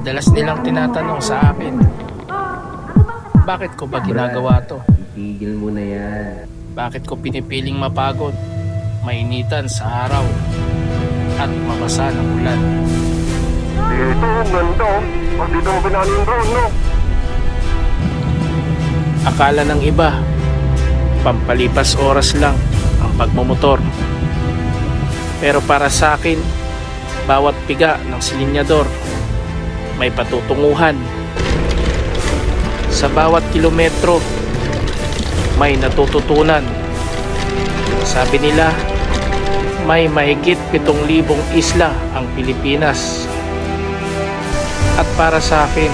Madalas nilang tinatanong sa akin, bakit ko ba ginagawa to? Itigil mo na yan. Bakit ko pinipiling mapagod, mainitan sa araw, at mabasa ng ulan? Dito, ganda. Pag dito mo pinaan yung drone, no? Akala ng iba, pampalipas oras lang ang pagmumotor. Pero para sa akin, bawat piga ng silinyador may patutunguhan. Sa bawat kilometro, may natututunan. Sabi nila, may mahigit 7,000 isla ang Pilipinas. At para sa akin,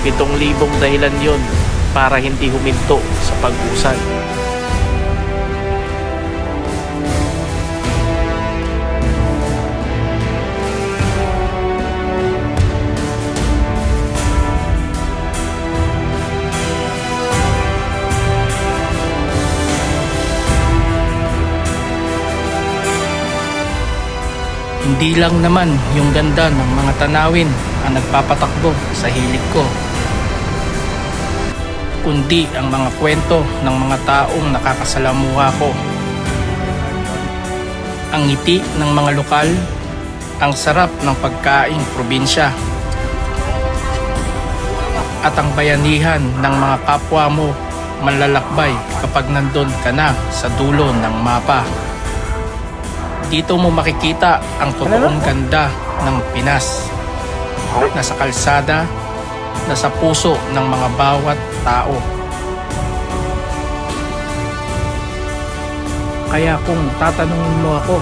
7,000 dahilan yon para hindi huminto sa pag-usad. Hindi lang naman yung ganda ng mga tanawin ang nagpapatakbo sa hilig ko, kundi ang mga kwento ng mga taong nakakasalamuha ko. Ang ngiti ng mga lokal, ang sarap ng pagkaing probinsya, at ang bayanihan ng mga kapwa mo manlalakbay kapag nandun ka na sa dulo ng mapa. Dito mo makikita ang totoong ganda ng Pinas, nasa kalsada, nasa puso ng mga bawat tao. Kaya kung tatanungin mo ako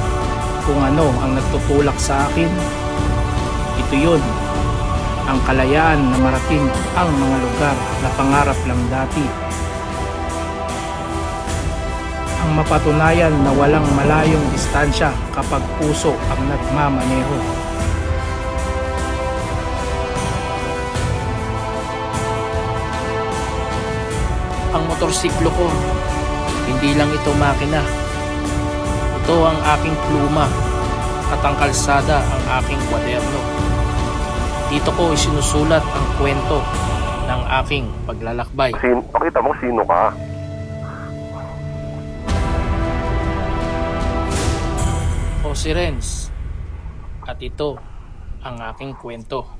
kung ano ang nagtutulak sa akin, ito yun, ang kalayaan na marating ang mga lugar na pangarap lang dati. Ang mapatunayan na walang malayong distansya kapag puso ang nagmamaneho. Ang motorsiklo ko, hindi lang ito makina. Ito ang aking pluma at ang kalsada ang aking kwaderno. Dito ko isinusulat ang kwento ng aking paglalakbay. Pakita mo sino ka. O si Renz, at ito ang aking kwento.